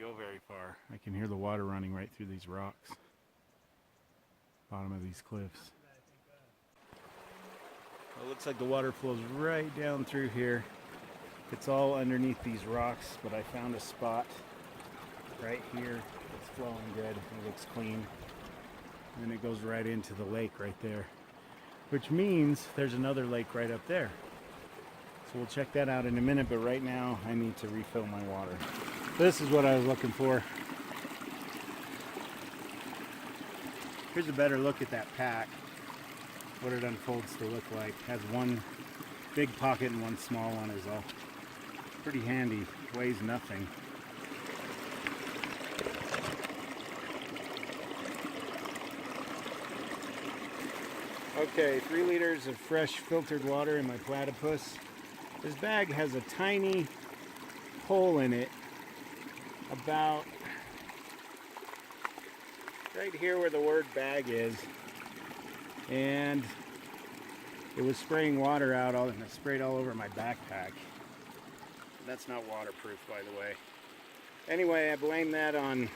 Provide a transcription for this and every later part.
go very far. I can hear the water running right through these rocks. Bottom of these cliffs. Well, it looks like the water flows right down through here. It's all underneath these rocks, but I found a spot right here. It's flowing good. It looks clean. And it goes right into the lake right there, which means there's another lake right up there. So we'll check that out in a minute, but right now I need to refill my water. This is what I was looking for. Here's a better look at that pack, what it unfolds to look like. It has one big pocket and one small one is all. Pretty handy, weighs nothing. Okay, 3 liters of fresh filtered water in my platypus. This bag has a tiny hole in it, about right here where the word bag is, and it was spraying water out and it sprayed all over my backpack. That's not waterproof, by the way. Anyway, I blame that on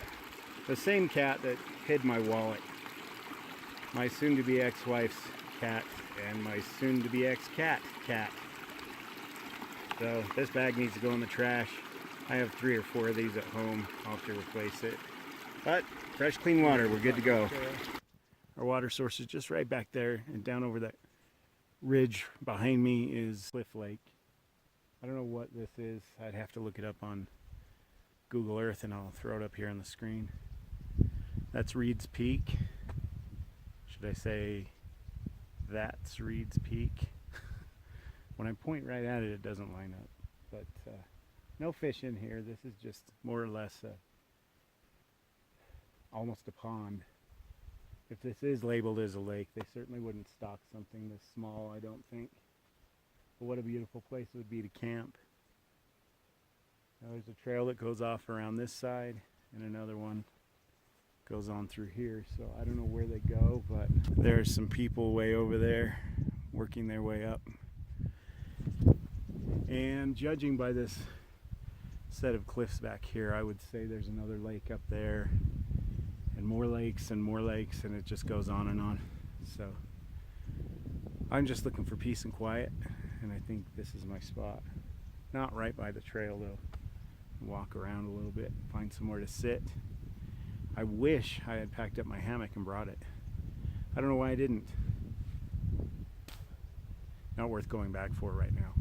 the same cat that hid my wallet. My soon-to-be ex-wife's cat and my soon-to-be ex-cat cat. So this bag needs to go in the trash. I have 3 or 4 of these at home. I'll have to replace it. But fresh, clean water, we're good to go. Our water source is just right back there, and down over that ridge behind me is Cliff Lake. I don't know what this is. I'd have to look it up on Google Earth, and I'll throw it up here on the screen. That's Reed's Peak. Should I say that's Reed's Peak? When I point right at it, it doesn't line up. But no fish in here. This is just more or less almost a pond. If this is labeled as a lake, they certainly wouldn't stock something this small, I don't think. But what a beautiful place it would be to camp. Now there's a trail that goes off around this side, and another one goes on through here. So I don't know where they go, but there's some people way over there working their way up. And judging by this set of cliffs back here, I would say there's another lake up there, and more lakes, and it just goes on and on. So I'm just looking for peace and quiet, and I think this is my spot. Not right by the trail though. Walk around a little bit, find somewhere to sit. I wish I had packed up my hammock and brought it. I don't know why I didn't. Not worth going back for right now.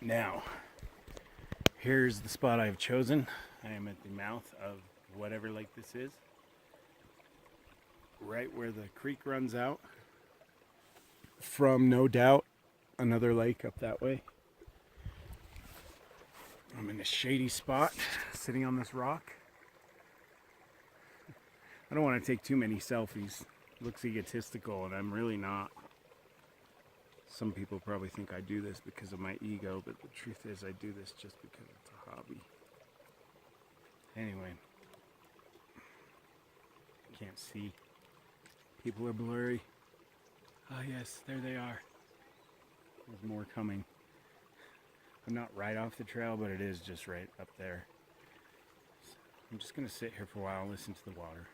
Now, here's the spot I've chosen. I am at the mouth of whatever lake this is. Right where the creek runs out from, no doubt, another lake up that way. I'm in a shady spot, sitting on this rock. I don't want to take too many selfies. It looks egotistical, and I'm really not. Some people probably think I do this because of my ego, but the truth is I do this just because it's a hobby. Anyway, can't see. People are blurry. Oh yes, there they are. There's more coming. I'm not right off the trail, but it is just right up there. So I'm just gonna sit here for a while and listen to the water.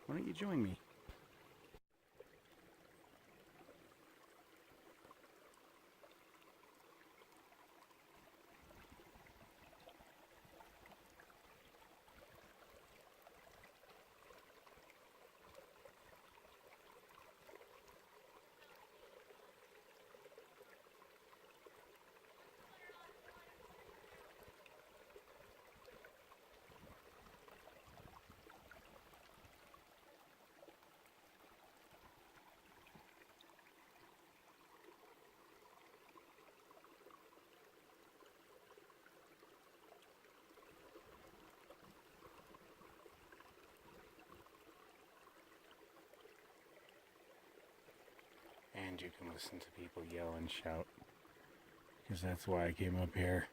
Why don't you join me? and you can listen to people yell and shout, because that's why I came up here.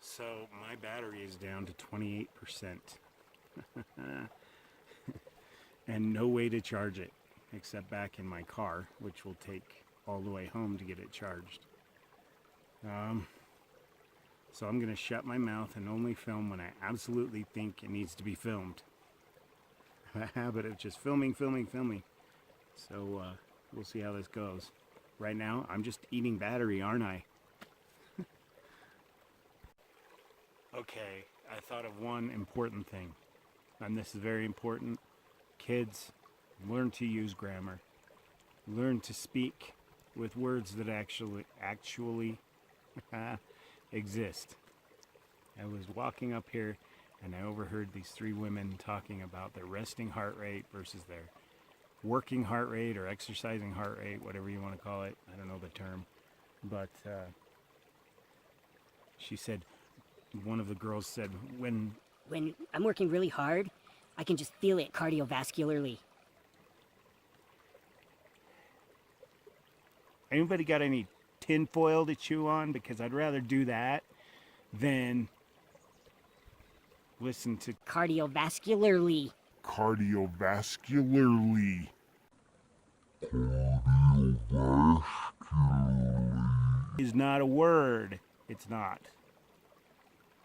So my battery is down to 28%. And no way to charge it except back in my car, which will take all the way home to get it charged. So I'm going to shut my mouth and only film when I absolutely think it needs to be filmed. A habit of just filming. So we'll see how this goes. Right now, I'm just eating battery, aren't I? Okay, I thought of one important thing, and this is very important. Kids, learn to use grammar. Learn to speak with words that actually exist. I was walking up here and I overheard these three women talking about their resting heart rate versus their working heart rate or exercising heart rate, whatever you want to call it. I don't know the term. But she said, one of the girls said, when I'm working really hard, I can just feel it cardiovascularly. Anybody got any tinfoil to chew on? Because I'd rather do that than listen to Cardiovascularly. Cardiovascularly. is not a word. It's not.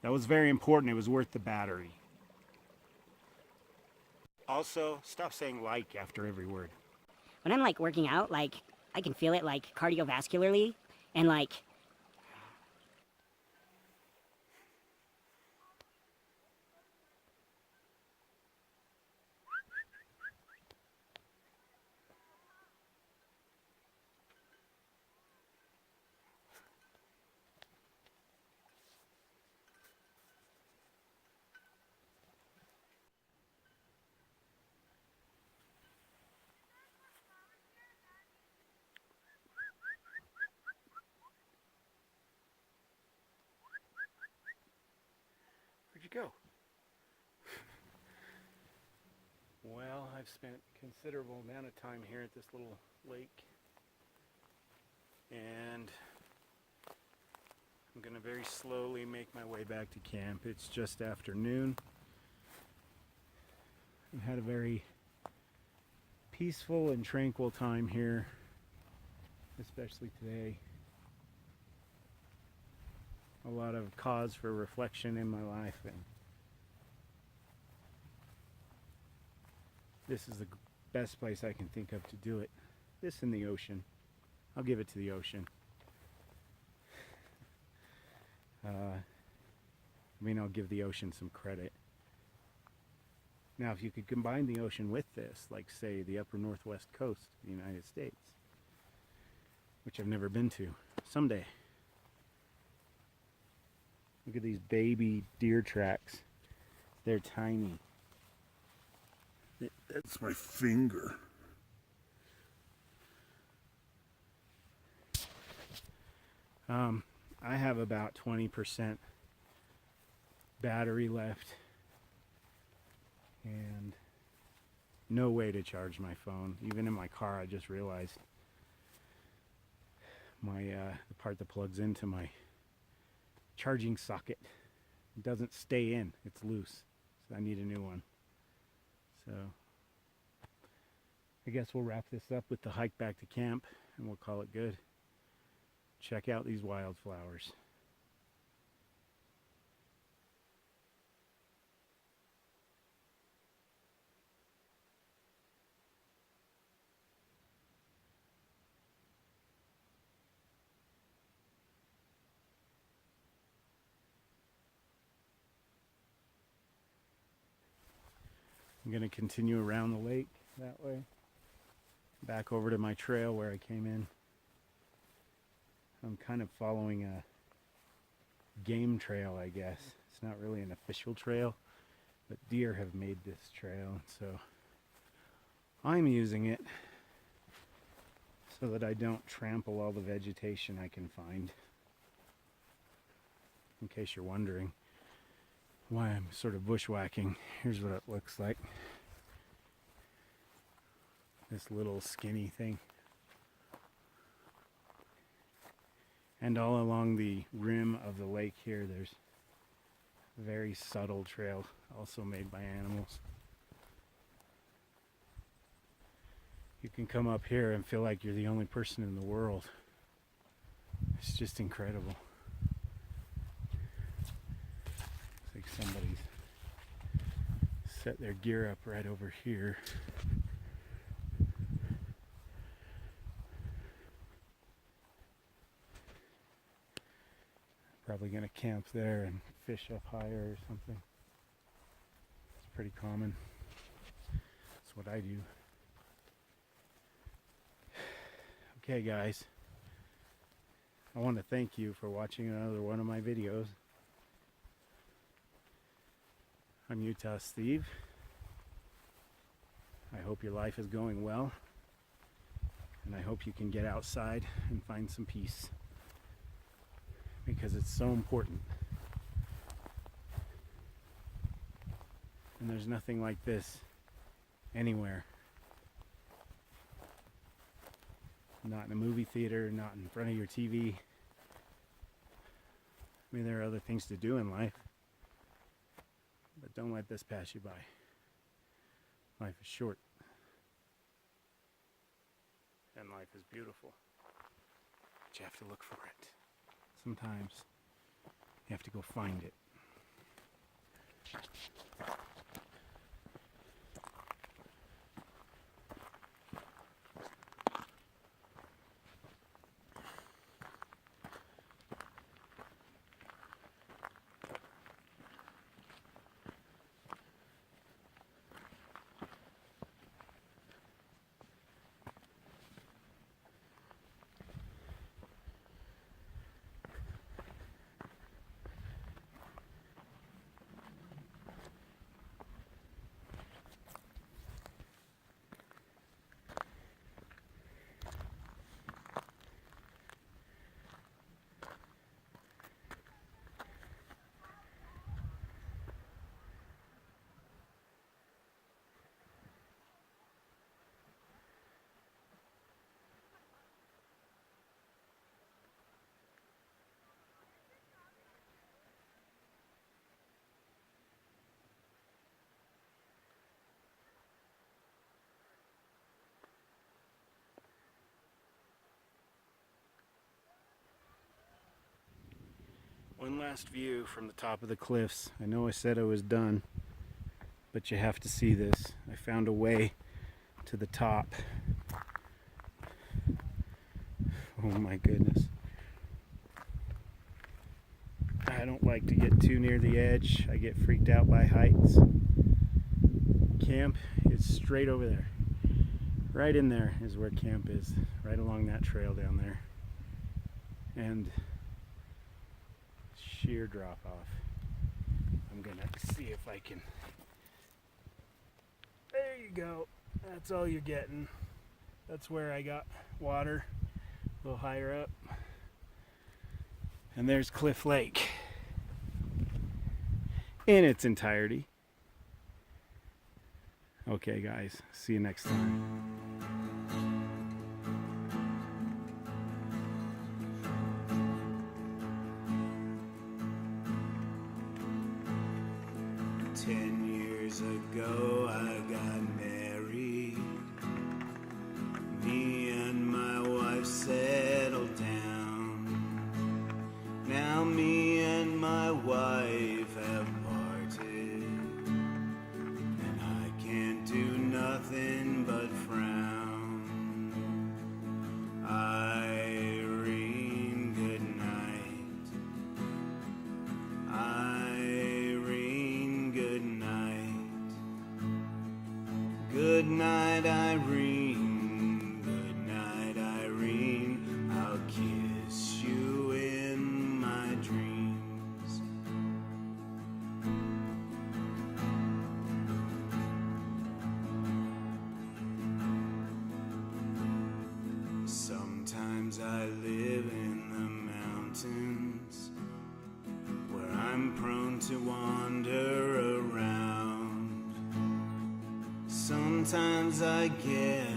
That was very important. It was worth the battery. Also, stop saying like after every word. When I'm like working out, like I can feel it like cardiovascularly and like Where'd you go? Well, I've spent a considerable amount of time here at this little lake, and I'm going to very slowly make my way back to camp. It's just afternoon. I've had a very peaceful and tranquil time here, especially today. A lot of cause for reflection in my life, and this is the best place I can think of to do it. This and the ocean. I'll give it to the ocean. I'll give the ocean some credit. Now, if you could combine the ocean with this, like say the upper northwest coast of the United States, which I've never been to, someday. Look at these baby deer tracks. They're tiny. That's my finger. I have about 20% battery left and no way to charge my phone. Even in my car, I just realized my the part that plugs into my charging socket doesn't stay in. It's loose, so I need a new one. So I guess we'll wrap this up with the hike back to camp and we'll call it good. Check out these wildflowers. I'm going to continue around the lake that way, back over to my trail where I came in. I'm kind of following a game trail, I guess. It's not really an official trail, but deer have made this trail, so I'm using it so that I don't trample all the vegetation I can find. In case you're wondering why I'm sort of bushwhacking, here's what it looks like. this little skinny thing. And all along the rim of the lake here, there's a very subtle trail, also made by animals. You can come up here and feel like you're the only person in the world. It's just incredible. It's like somebody's set their gear up right over here. Probably gonna camp there and fish up higher or something. It's pretty common. That's what I do. Okay guys, I want to thank you for watching another one of my videos. I'm Utah Steve. I hope your life is going well, and I hope you can get outside and find some peace, because it's so important. And there's nothing like this anywhere. Not in a movie theater, not in front of your TV. I mean, there are other things to do in life, but don't let this pass you by. Life is short, and life is beautiful, but you have to look for it. Sometimes you have to go find it. One last view from the top of the cliffs. I know I said I was done, but you have to see this. I found a way to the top. Oh my goodness. I don't like to get too near the edge. I get freaked out by heights. Camp is straight over there. Right in there is where camp is, right along that trail down there. And sheer drop off. I'm gonna see if I can. There you go. That's all you're getting. That's where I got water, a little higher up. And there's Cliff Lake in its entirety. Okay guys, see you next time. Ago I got married. Me and my wife settled down. Now me and my wife have parted, and I can't do nothing but frown. Irene, good night. Irene, good night. Good night, Irene. Good night, Irene. I'll kiss you in my dreams. Sometimes I live in the mountains, where I'm prone to wander around. Sometimes I get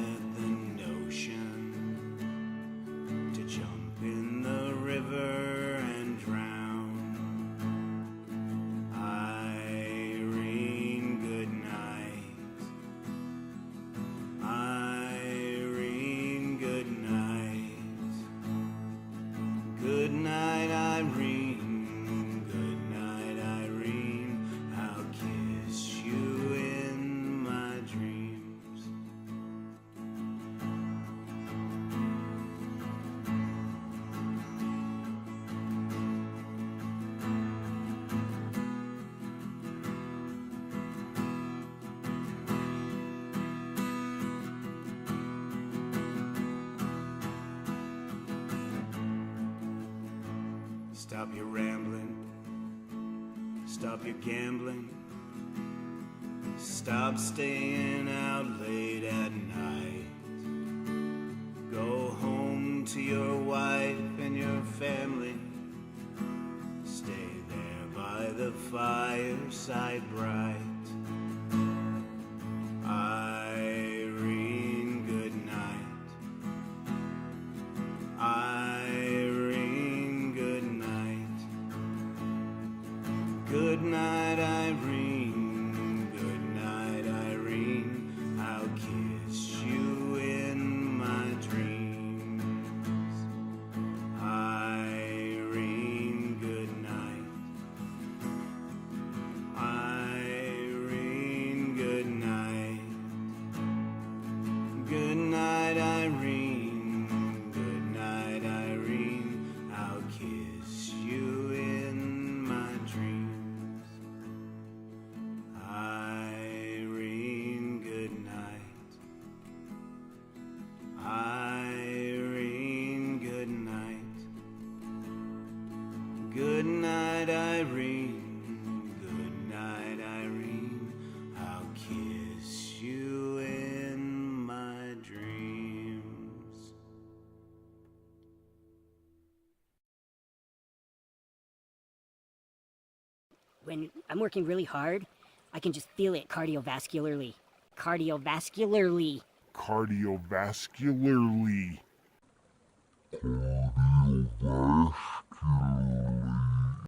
Stop your rambling. Stop your gambling. Stop staying out late at night. Go home to your wife and your family. Stay there by the fireside bright. Irene, good night. Irene, good night. Good night, Irene. Good night, Irene. I'll kiss you in my dreams. Irene, good night. Irene, good night. Good night, Irene. Good night, Irene. I'll kiss you in my dreams. Irene, good night. Irene, good night. Good night, Irene. Good night, Irene. I'll kiss you in my dreams. When I'm working really hard, I can just feel it cardiovascularly. Cardiovascularly. Cardiovascularly. Cardiovascularly.